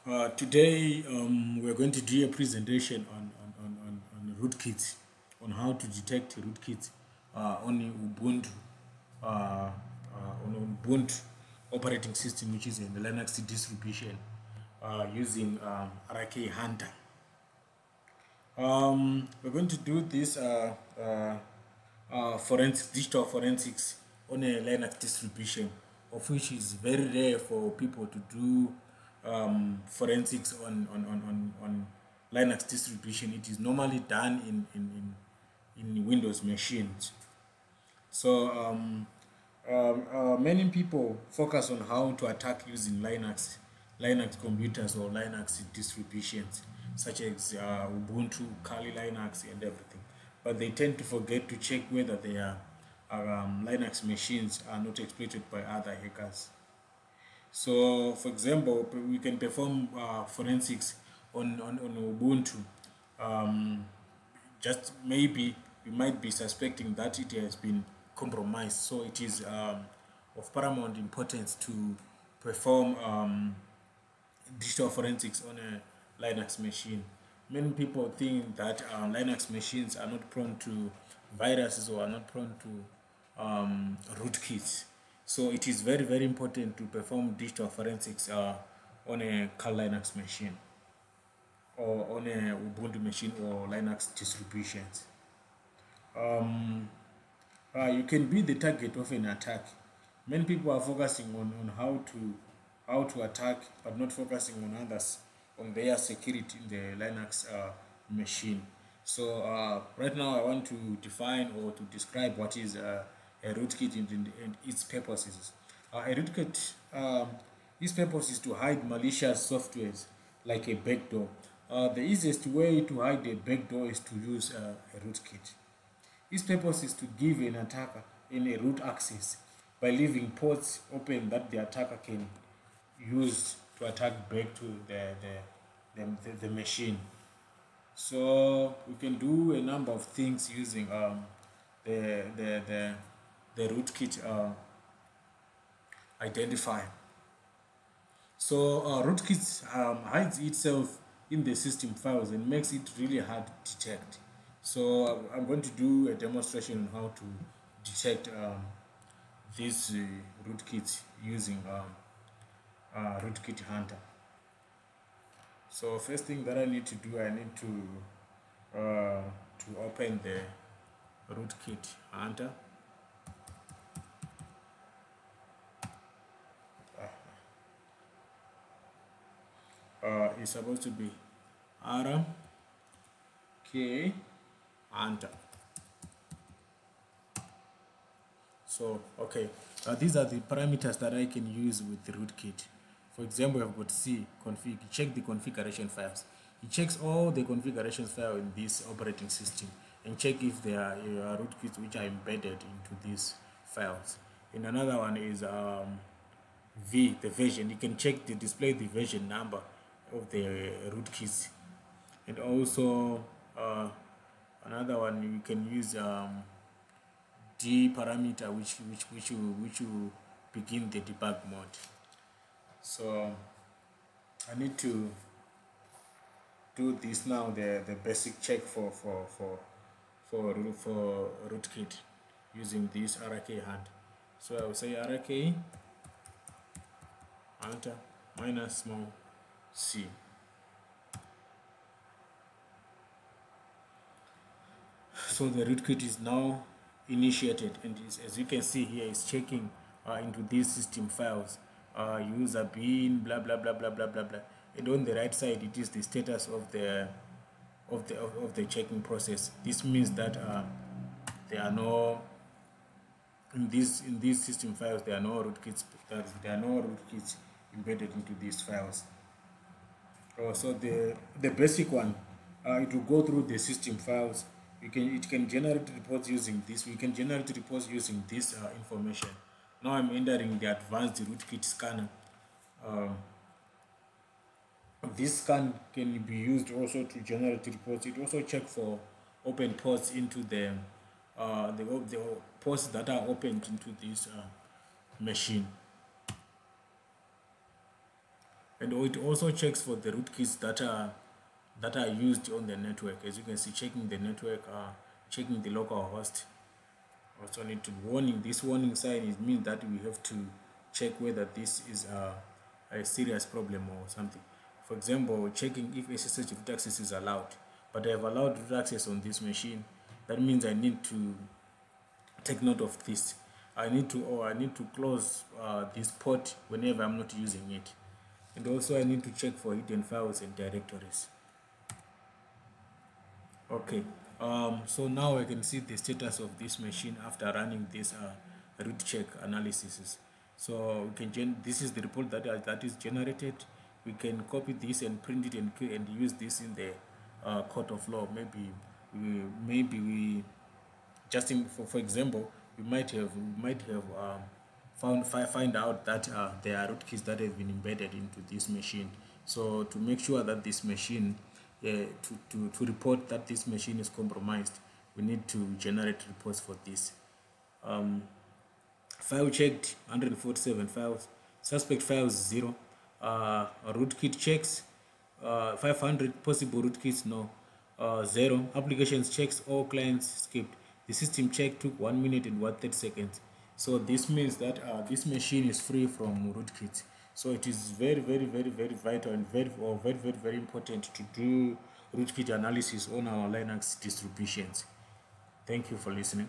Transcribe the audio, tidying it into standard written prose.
Today, we're going to do a presentation on rootkits, on how to detect rootkits on Ubuntu, on Ubuntu operating system, which is in the Linux distribution, using RK Hunter. We're going to do this forensics, digital forensics on a Linux distribution, of which is very rare for people to do forensics on Linux distribution. It is normally done in Windows machines. So many people focus on how to attack using Linux computers or Linux distributions, such as Ubuntu, Kali Linux, and everything. But they tend to forget to check whether their Linux machines are not exploited by other hackers. So, for example, we can perform forensics on Ubuntu. Um, just maybe we might be suspecting that it has been compromised. So it is of paramount importance to perform digital forensics on a Linux machine. Many people think that Linux machines are not prone to viruses or are not prone to rootkits. So it is very, very important to perform digital forensics on a Kali Linux machine or on a Ubuntu machine or Linux distributions. Um, you can be the target of an attack. Many people are focusing on how to attack, but not focusing on others, on their security in the Linux machine. So right now I want to define or to describe what is a rootkit and its purposes. A rootkit, its purpose is to hide malicious softwares like a backdoor. The easiest way to hide a backdoor is to use a rootkit. Its purpose is to give an attacker a root access by leaving ports open that the attacker can use to attack back to the machine. So we can do a number of things using the, the, the, the rootkit identifier. So rootkit hides itself in the system files and makes it really hard to detect. So I'm going to do a demonstration on how to detect this rootkit using rootkit hunter. So first thing that I need to do, I need to open the rootkit hunter. It's supposed to be RK hunter. So okay, these are the parameters that I can use with the rootkit. For example, I've got C config. Check the configuration files. It checks all the configuration files in this operating system and check if there are rootkits which are embedded into these files. And another one is V, the version. You can check the display the version number of the rootkits, and also another one you can use D parameter, which will begin the debug mode. So I need to do this now, the basic check for rootkit using this RK hunt. So I will say RK hunter minus small c. So the rootkit is now initiated, and as you can see here, it's checking into these system files, user bin, blah blah blah blah blah blah blah. And on the right side, it is the status of the checking process. This means that there are no in these system files, there are no rootkits. There are no rootkits embedded into these files. So the basic one, it will go through the system files. It can generate reports using this. We can generate reports using this information. Now I'm entering the advanced rootkit scanner. This scan can be used also to generate reports. It also check for open ports into the ports that are opened into this machine. And it also checks for the rootkits that are used on the network. As you can see, checking the network, checking the local host. Also need to warning. This warning sign is means that we have to check whether this is a serious problem or something. For example, checking if SSH root access is allowed. But I have allowed root access on this machine. That means I need to take note of this. I need to close this port whenever I'm not using it. And also I need to check for hidden files and directories. Okay, so now I can see the status of this machine after running this root check analysis. So we can this is the report that is generated. We can copy this and print it and use this in the court of law. Maybe we just for example, we might have find out that there are rootkits that have been embedded into this machine. So to make sure that this machine to report that this machine is compromised, we need to generate reports for this. File checked 147 files, suspect files 0, rootkit checks 500, possible rootkits no, 0, applications checks, all clients skipped. The system check took 1 minute and 30 seconds. So this means that this machine is free from rootkits. So it is very vital and very important to do rootkit analysis on our Linux distributions. Thank you for listening.